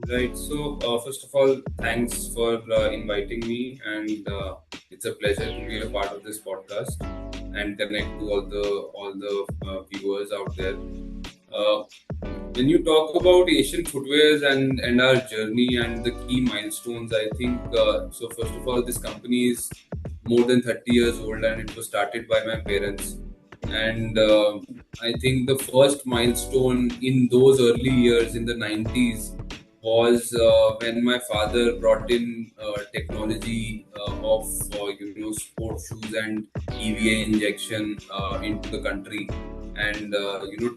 Right. So, first of all, thanks for inviting me, and it's a pleasure to be a part of this podcast and connect to all the viewers out there. Uh, when you talk about Asian Footwears and our journey and the key milestones, I think so. First of all, this company is more than 30 years old, and it was started by my parents. And I think the first milestone in those early years in the 90s was when my father brought in technology of sport shoes and EVA injection into the country. And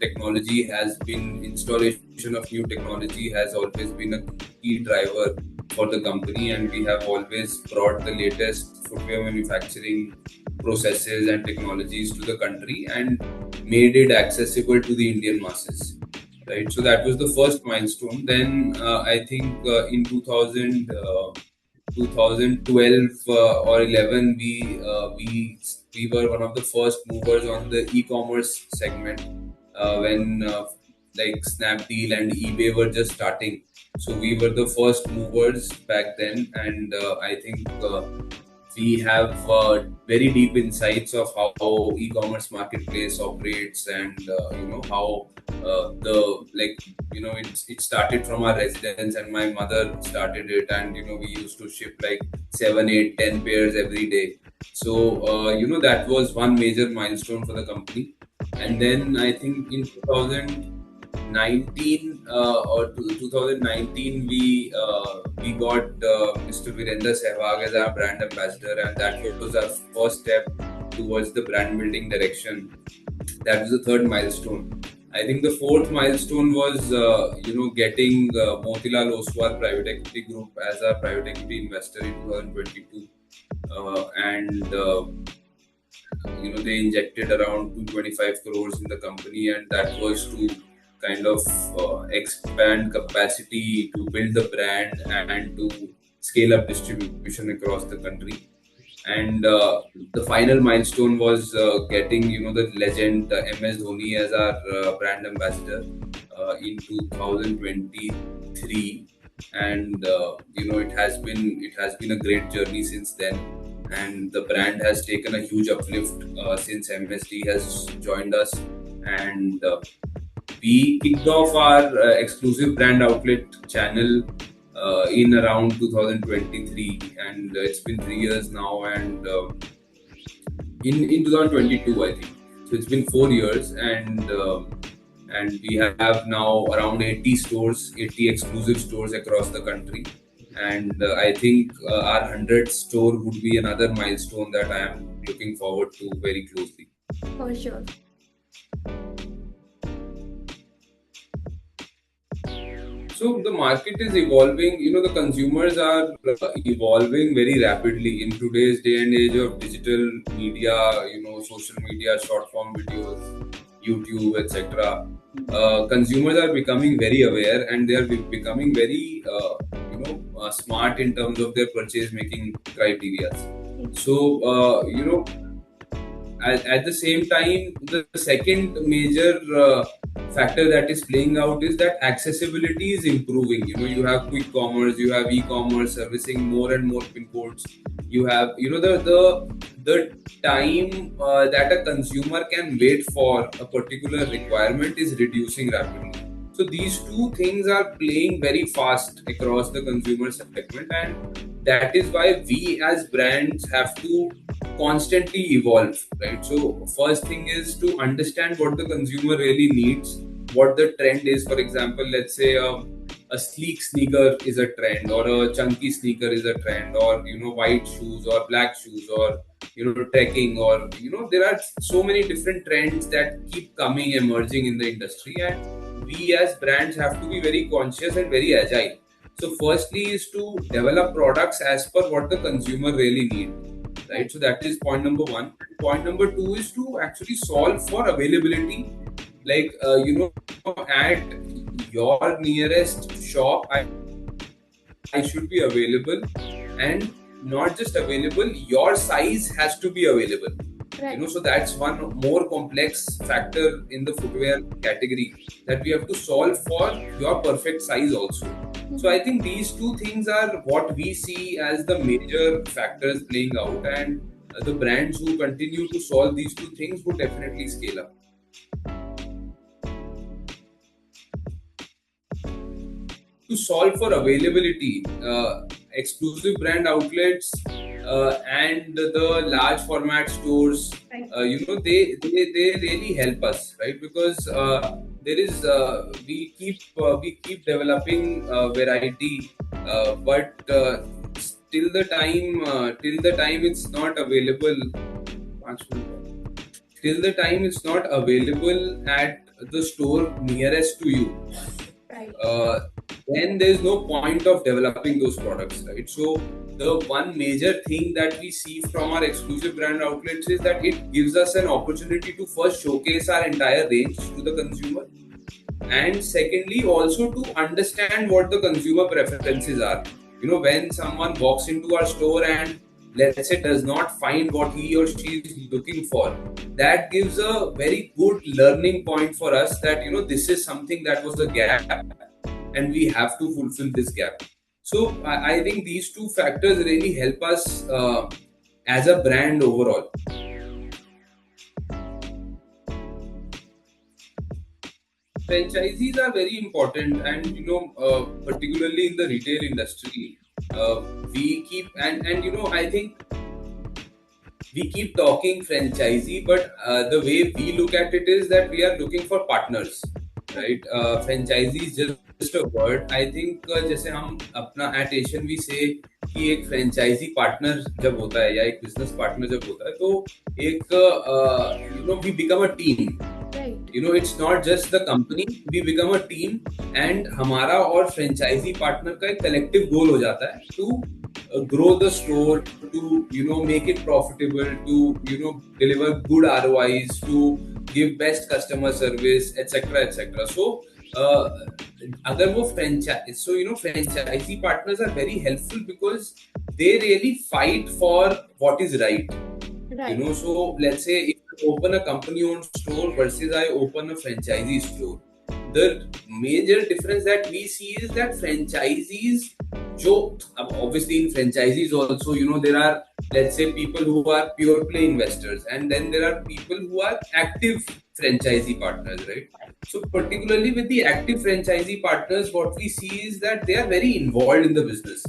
technology has been installation of new technology has always been a key driver for the company, and we have always brought the latest footwear manufacturing processes and technologies to the country and made it accessible to the Indian masses. Right, so that was the first milestone. Then I think in 2012 or 11, we were one of the first movers on the e-commerce segment when like Snapdeal and eBay were just starting. So we were the first movers back then, and I think we have very deep insights of how e-commerce marketplace operates, and how the like it started from our residence, and my mother started it, and we used to ship like 7, 8, 10 pairs every day. So that was one major milestone for the company. And then I think in 2019 or 2019 we got Mr. Virender Sehwag as our brand ambassador, and that was our first step towards the brand building direction. That was the third milestone. I think the fourth milestone was getting Motilal Oswal Private Equity Group as our private equity investor in 2022, and they injected around 225 crores in the company, and that was to kind of expand capacity, to build the brand, and to scale up distribution across the country. And the final milestone was getting the legend MS Dhoni as our brand ambassador in 2023. And it has been a great journey since then, and the brand has taken a huge uplift since MSD has joined us. And we kicked off our exclusive brand outlet channel in around 2023, and it's been 3 years now, and in 2022 I think. So it's been 4 years, and we have now around 80 stores, 80 exclusive stores across the country. And I think our 100th store would be another milestone that I am looking forward to very closely. For sure. So the market is evolving. The consumers are evolving very rapidly in today's day and age of digital media, social media, short form videos, YouTube, etc. Consumers are becoming very aware, and they are becoming very, smart in terms of their purchase making criteria. So, at the same time, the second major factor that is playing out is that accessibility is improving. You have quick commerce, you have e-commerce servicing more and more pin codes. You have the time that a consumer can wait for a particular requirement is reducing rapidly. So these two things are playing very fast across the consumer segment, and that is why we as brands have to constantly evolve, right? So first thing is to understand what the consumer really needs, what the trend is. For example, let's say a sleek sneaker is a trend, or a chunky sneaker is a trend, or white shoes or black shoes, or trekking, or there are so many different trends that keep coming, emerging in the industry, and we as brands have to be very conscious and very agile. So firstly is to develop products as per what the consumer really need, right? So that is point number one. Point number two is to actually solve for availability. Like at your nearest shop, I should be available, and not just available, your size has to be available, Right. So that's one more complex factor in the footwear category that we have to solve for your perfect size also. So I think these two things are what we see as the major factors playing out, and the brands who continue to solve these two things would definitely scale up. To solve for availability, exclusive brand outlets and the large format stores, Right. they really help us, right? Because there is we keep developing variety, but till the time it's not available. Till the time it's not available at the store nearest to you, Right. then there's no point of developing those products, right? So the one major thing that we see from our exclusive brand outlets is that it gives us an opportunity to first showcase our entire range to the consumer, and secondly also to understand what the consumer preferences are. When someone walks into our store and let's say does not find what he or she is looking for, that gives a very good learning point for us that this is something that was a gap and we have to fulfill this gap. So I think these two factors really help us as a brand overall. Franchisees are very important, and particularly in the retail industry, we keep and I think we keep talking franchisee, but the way we look at it is that we are looking for partners, right? Franchisee is just a word. I think जैसे हम अपना at Asian we say कि एक franchisee partner जब होता है या एक business partner जब होता है तो एक we become a team. Right. It's not just the company, we become a team, and हमारा और franchisee partner का एक collective goal हो जाता है to grow the store, to make it profitable, to deliver good ROIs, to give best customer service, etc., etc. So अगर वो franchise, so franchisee partners are very helpful because they really fight for what is right. Right. So let's say if I open a company-owned store versus I open a franchisee store, the major difference that we see is that franchisees, obviously in franchisees also, there are, let's say, people who are pure play investors, and then there are people who are active franchisee partners, right? So particularly with the active franchisee partners, what we see is that they are very involved in the business.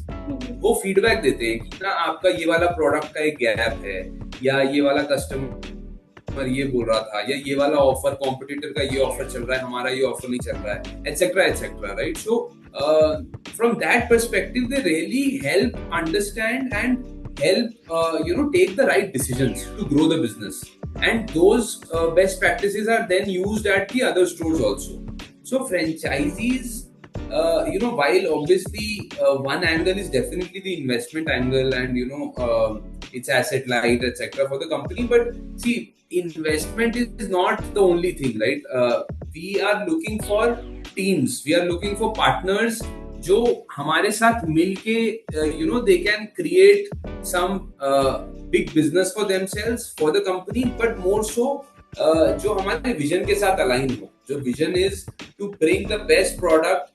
वो feedback देते हैं कि ना आपका ये वाला product का एक गैप है, या ये वाला कस्टमर ये बोल रहा था, या ये वाला ऑफर कॉम्पिटिटर का ये ऑफर चल रहा है, हमारा ये ऑफर नहीं चल रहा है, etcetera etcetera, right? So from that perspective they really help understand and help take the right decisions to grow the business, and those best practices are then used at the other stores also. So franchisees, while obviously one angle is definitely the investment angle, and it's asset light, etc., for the company, but see, investment is not the only thing, right? We are looking for teams, we are looking for partners जो हमारे साथ मिलके they can create some big business for themselves, for the company, but more so जो हमारे vision के साथ align हो. जो vision is to bring the best product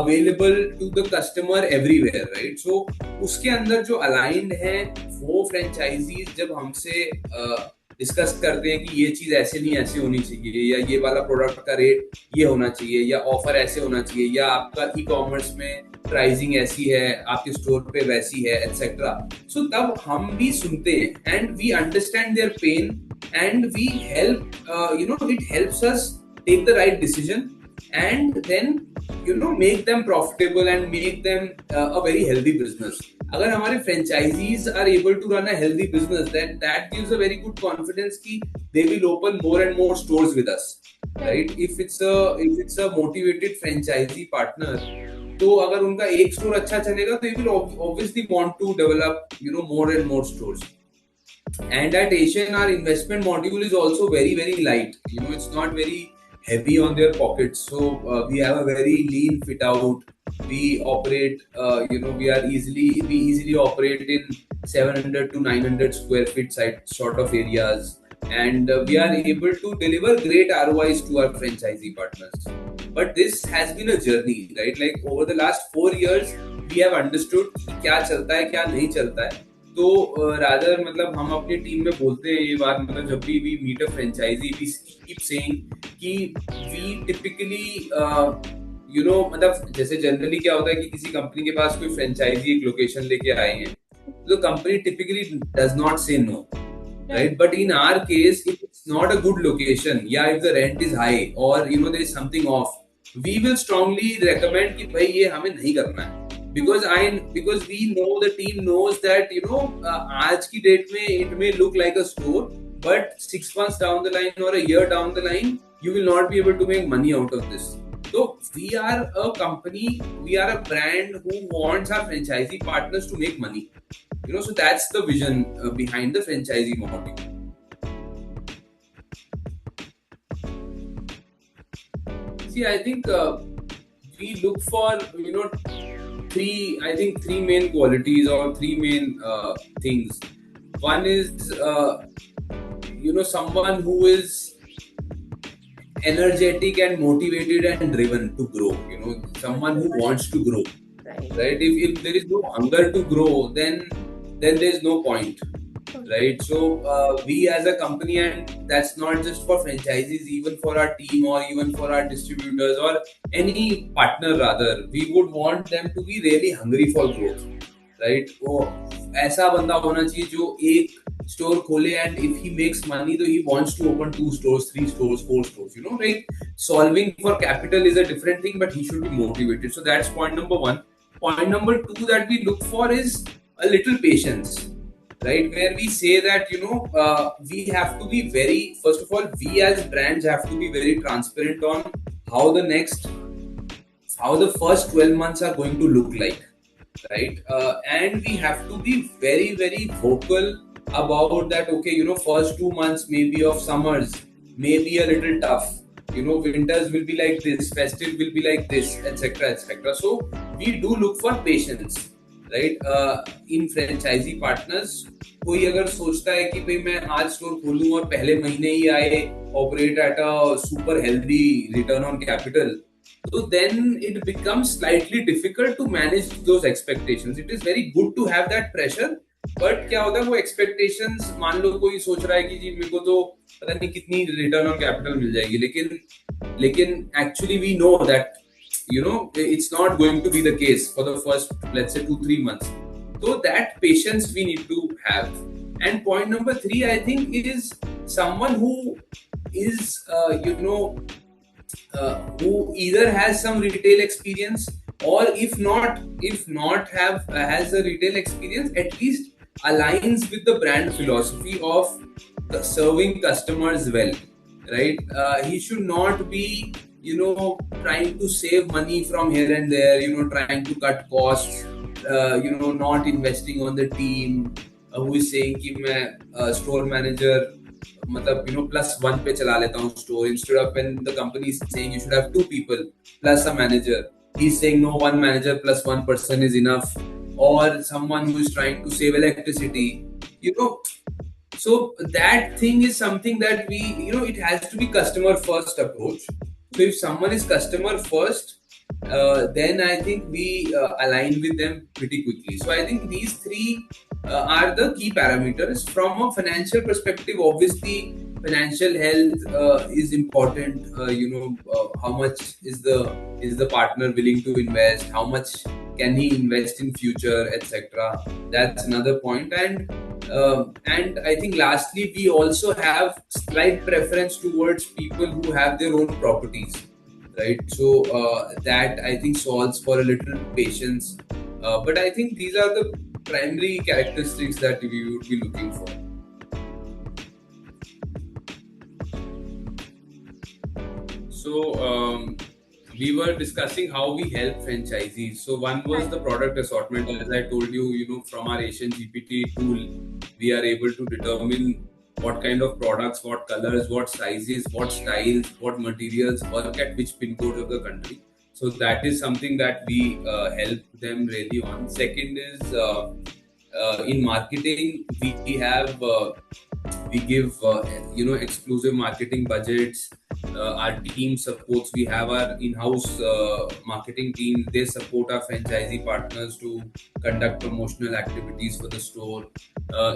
available to the customer everywhere, right? So उसके अंदर जो aligned है वो franchisees जब हमसे डिस्कस करते हैं कि ये चीज ऐसे नहीं ऐसे होनी चाहिए, या ये वाला प्रोडक्ट का रेट ये होना चाहिए, या ऑफर ऐसे होना चाहिए, या आपका ई कॉमर्स में प्राइसिंग ऐसी है, आपके स्टोर पे वैसी है, एटसेट्रा. सो तब हम भी सुनते हैं and we understand their pain and we help it helps us take the right decision and then make them profitable and make them a very healthy business. अगर हमारे franchisees are able to run a healthy business, then that gives a very good confidence कि they will open more and more stores with us, right? If it's a motivated franchisee partner, तो अगर उनका एक store अच्छा चलेगा तो they will obviously want to develop more and more stores. And at Asian, our investment module is also very, very light. It's not very heavy on their pockets. So we have a very lean fit out. We operate, we easily operate in 700 to 900 square feet sort of areas, and we are able to deliver great ROIs to our franchisee partners. But this has been a journey, right? Like over the last 4 years, we have understood कि क्या चलता है क्या नहीं चलता है. तो rather मतलब हम अपनी टीम में बोलते हैं ये बात, मतलब जब भी we meet a franchisee we keep saying कि वी टिपिकली मतलब जैसे जनरली क्या होता है कि किसी कंपनी के पास कोई फ्रेंचाइजी एक लोकेशन लेके आए हैं, तो कंपनी टिपिकली डज नॉट से no, right? But in our case, if it's not a good location, yeah, if the rent is high or there is something off, we will strongly recommend कि भाई ये हमें नहीं करना है. Because we know, the team knows that आज की date में it may look like a store, but 6 months down the line or a year down the line, you will not be able to make money out of this. So we are a company, we are a brand who wants our franchisee partners to make money. So that's the vision behind the franchisee model. See, I think we look for three main qualities or three main things. One is someone who is energetic and motivated and driven to grow. Someone who wants to grow. Right? If there is no hunger to grow, then there is no point, right? So we as a company, and that's not just for franchisees, even for our team or even for our distributors or any partner rather, we would want them to be really hungry for growth, right? वो ऐसा बंदा होना चाहिए जो एक store खोले and if he makes money, तो he wants to open 2 stores, 3 stores, 4 stores. Like solving for capital is a different thing, but he should be motivated. So that's point number 1. Point number 2 that we look for is a little patience, right? Where we say that, we have to be very, first of all, we as brands have to be very transparent on how the first 12 months are going to look like, right? And we have to be very, very vocal about that. Okay, first 2 months maybe of summers may be a little tough. Winters will be like this, festive will be like this, etc., etc. So we do look for patience, right? In franchisee partners, कोई अगर सोचता है कि भाई मैं आज store खोलूं और पहले महीने ही आए operate at a super healthy return on capital, so then it becomes slightly difficult to manage those expectations. It is very good to have that pressure, but क्या होता है वो expectations, मान लो कोई सोच रहा है कि जी मेरे को तो पता नहीं कितनी रिटर्न ऑन कैपिटल मिल जाएगी, लेकिन actually we know that it's not going to be the case for the first, let's say, 2-3 months. So that patience we need to have. And point number 3, I think, is someone who is who either has some retail experience, or if not has a retail experience, at least aligns with the brand philosophy of serving customers well, right? He should not be trying to save money from here and there, trying to cut costs, not investing on the team, who is saying कि मैं store manager मतलब +1 पे चला लेता हूँ store, instead of when the company is saying you should have 2 people plus a manager, he's saying no, 1 manager plus 1 person is enough. Or someone who is trying to save electricity, so that thing is something that we, it has to be customer first approach. So if someone is customer first, then I think we align with them pretty quickly. So I think these 3 are the key parameters. From a financial perspective, obviously financial health is important. How much is the partner willing to invest? How much can he invest in future, etc. That's another point. And I think lastly, we also have slight preference towards people who have their own properties, right? So that I think solves for a little patience. But I think these are the primary characteristics that we would be looking for. So we were discussing how we help franchisees. So one was the product assortment. As I told you, from our Asian GPT tool, we are able to determine what kind of products, what colors, what sizes, what styles, what materials work at which pin code of the country. So that is something that we help them really on. Second is In marketing, we have we give exclusive marketing budgets. Our team supports. We have our in-house marketing team. They support our franchisee partners to conduct promotional activities for the store. I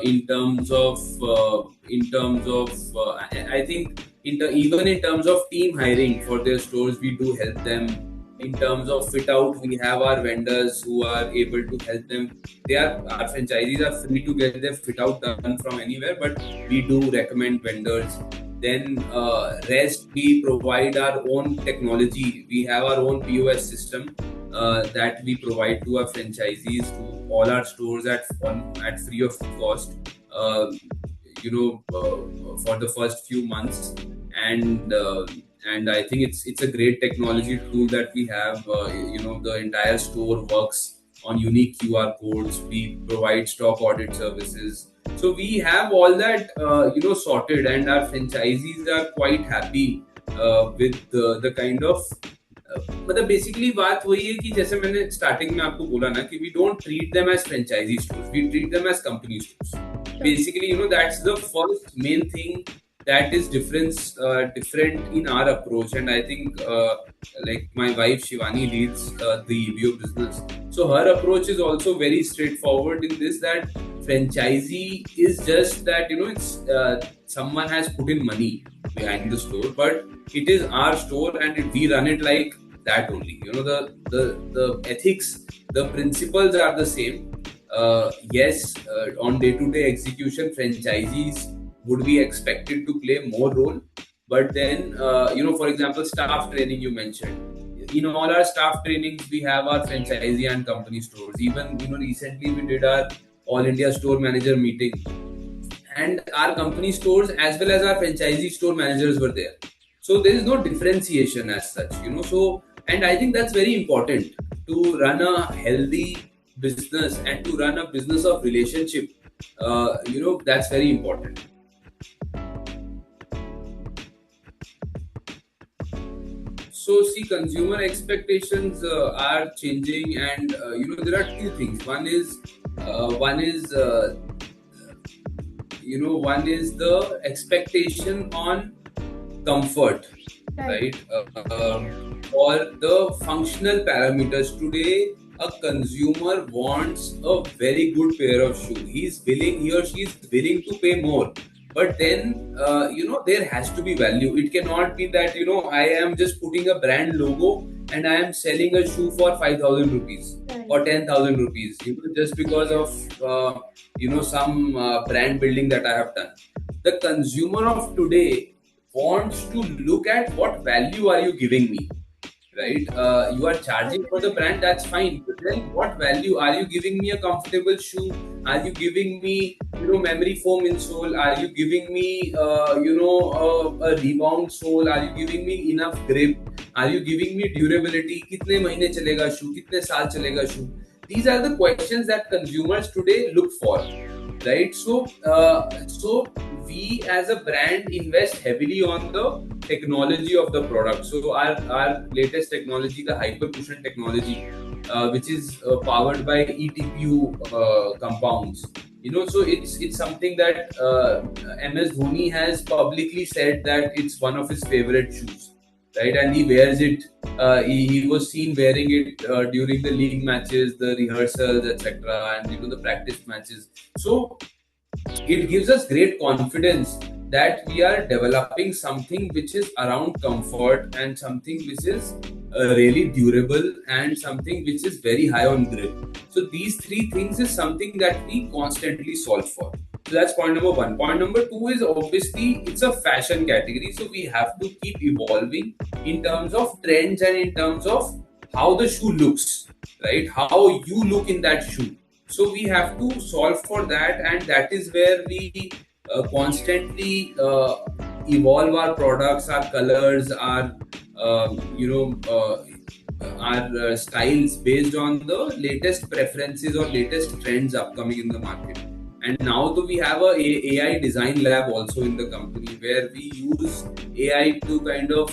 think even in terms of team hiring for their stores, we do help them. In terms of fit out, we have our vendors who are able to help them. Our franchisees are free to get their fit out done from anywhere, but we do recommend vendors. Then rest, we provide our own technology. We have our own POS system that we provide to our franchisees to all our stores at free of cost. Uh, for the first few months, and I think it's a great technology tool that we have. The entire store works on unique QR codes. We provide stock audit services, so we have all that sorted, and our franchisees are quite happy with the kind of मतलब basically बात वही है कि जैसे मैंने starting में आपको बोला ना कि we don't treat them as franchisee stores, we treat them as company stores. Basically, that's the first main thing that is different in our approach. And I think like my wife Shivani leads the EBO business, so her approach is also very straightforward in this, that franchisee is just that it's someone has put in money behind the store, but it is our store and we run it like that only. The ethics, the principles are the same. Yes, on day-to-day execution, franchisees would be expected to play more role. But then, for example, staff training you mentioned. In all our staff trainings, we have our franchisee and company stores. Even, recently we did our All India Store Manager meeting. And our company stores as well as our franchisee store managers were there. So there is no differentiation as such, So, and I think that's very important to run a healthy business and to run a business of relationship. That's very important. So see, consumer expectations are changing, and there are two things. One is the expectation on comfort, right? Or the functional parameters. Today, a consumer wants a very good pair of shoes. He or she is willing to pay more. But then, there has to be value. It cannot be that, I am just putting a brand logo and I am selling a shoe for 5,000 rupees or 10,000 rupees, just because of, some brand building that I have done. The consumer of today wants to look at what value are you giving me, right? You are charging for the brand, that's fine. But then what value are you giving me? A comfortable shoe? Are you giving me, memory foam insole? Are you giving me, a rebound sole? Are you giving me enough grip? Are you giving me durability? कितने महीने चलेगा shoe? कितने साल चलेगा shoe? These are the questions that consumers today look for, right? So we as a brand invest heavily on the technology of the product. So our latest technology, the hyper cushion technology, which is powered by eTPU compounds. So it's something that MS Dhoni has publicly said that it's one of his favorite shoes, right? And he wears it. He was seen wearing it during the league matches, the rehearsals, etc., and the practice matches. So it gives us great confidence that we are developing something which is around comfort and something which is really durable and something which is very high on grip. So these three things is something that we constantly solve for. So that's point number one. Point number two is obviously it's a fashion category. So we have to keep evolving in terms of trends and in terms of how the shoe looks, right? How you look in that shoe. So we have to solve for that, and that is where we constantly evolve our products, our colors, our styles based on the latest preferences or latest trends upcoming in the market. And now we have a AI design lab also in the company where we use AI to kind of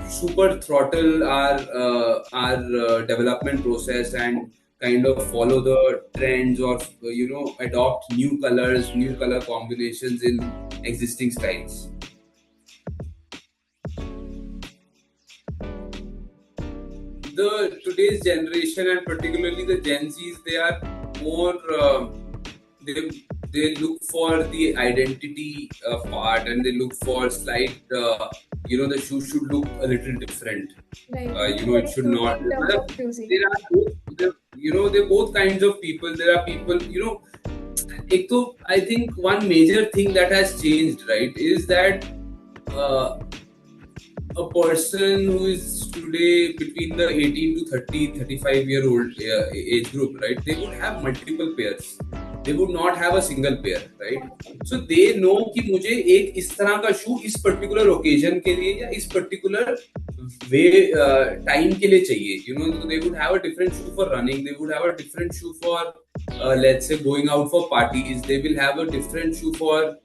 super throttle our development process and kind of follow the trends or adopt new colors, new color combinations in existing styles. The today's generation and particularly the Gen Zs, they are more they they look for the identity part, and they look for slight the shoe should look a little different. Right. It should not. In terms of choosing. There are both, they're both kinds of people. There are people, I think one major thing that has changed, right, is that uh, a person who is today between the 18 to 30, 35 year old age group, right, they would have multiple pairs. They would not have a single pair, right? So they know कि मुझे एक इस तरह का शू इस particular occasion के लिए या इस पर्टिकुलर वे टाइम के लिए चाहिए. They would have a different shoe for running. They would have a different shoe for let's say going out for parties. They will have a different shoe for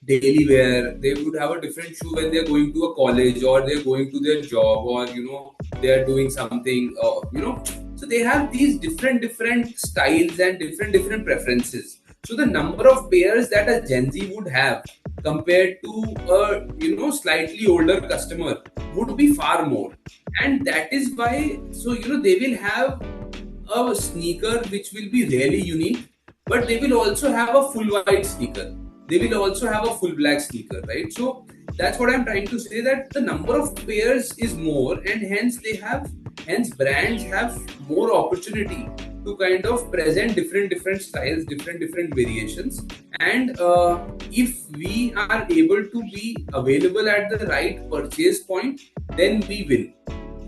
daily wear. They would have a different shoe when they're going to a college or they're going to their job, or they're doing something, so they have these different styles and different preferences. So the number of pairs that a Gen Z would have compared to a slightly older customer would be far more. And that is why, so they will have a sneaker which will be really unique, but they will also have a full white sneaker. They will also have a full black sneaker, right? So that's what I'm trying to say, that the number of pairs is more, and hence brands have more opportunity to kind of present different styles, different variations. And if we are able to be available at the right purchase point, then we win,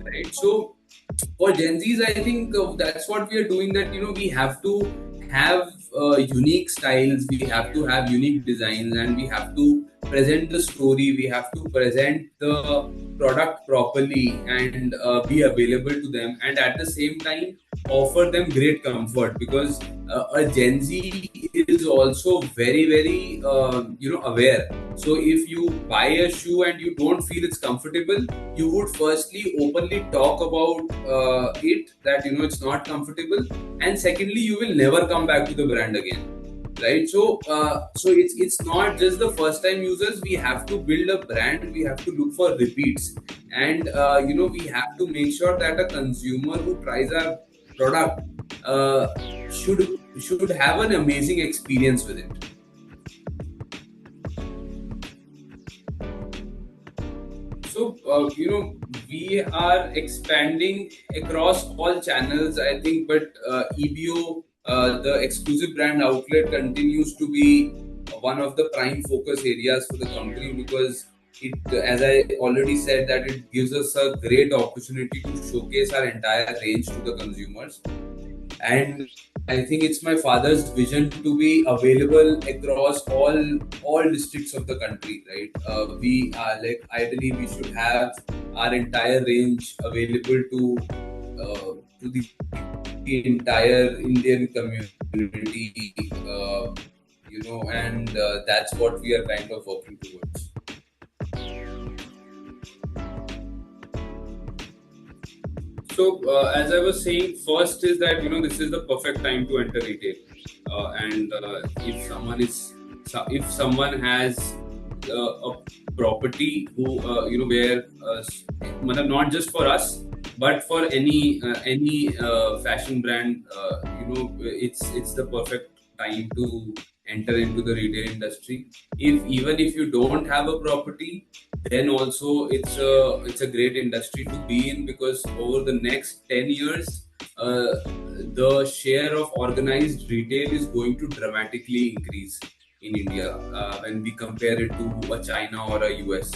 right? So for Gen Zs, I think that's what we are doing, that we have to have unique styles, we have to have unique designs, and we have to present the story, we have to present the product properly, and be available to them, and at the same time offer them great comfort, because a Gen Z is also very aware. So if you buy a shoe and you don't feel it's comfortable, you would firstly openly talk about it, that it's not comfortable, and secondly you will never come back to the brand again, right? So it's not just the first time users. We have to build a brand, we have to look for repeats, and we have to make sure that a consumer who tries our product should have an amazing experience with it. So, we are expanding across all channels, I think, but EBO, the exclusive brand outlet, continues to be one of the prime focus areas for the company, because it, as I already said, that it gives us a great opportunity to showcase our entire range to the consumers. And I think it's my father's vision to be available across all districts of the country, right? We are like, ideally we should have our entire range available to the entire Indian community, and that's what we are kind of working towards. So, as I was saying, first is that this is the perfect time to enter retail, and if someone has a property who where not just for us, but for any fashion brand, it's the perfect time to enter into the retail industry. Even if you don't have a property, then also it's a great industry to be in, because over the next 10 years the share of organized retail is going to dramatically increase in India when we compare it to a China or a US,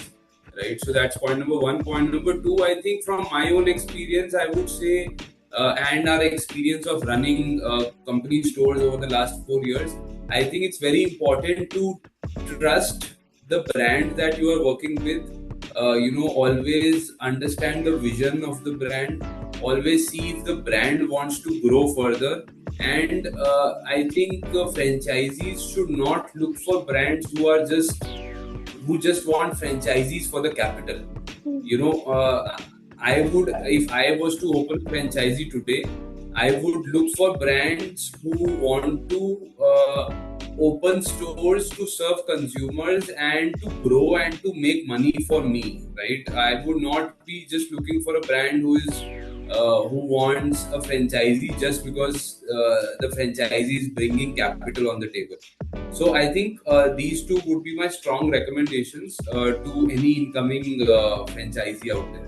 right? So that's point number one. Point number two, I think from my own experience, I would say, and our experience of running company stores over the last 4 years, I think it's very important to trust the brand that you are working with. Always understand the vision of the brand. Always see if the brand wants to grow further. And I think franchisees should not look for brands who just want franchisees for the capital. I would, if I was to open a franchisee today, I would look for brands who want to open stores to serve consumers and to grow and to make money for me, right? I would not be just looking for a brand who wants a franchisee just because the franchisee is bringing capital on the table. So I think these two would be my strong recommendations to any incoming franchisee out there.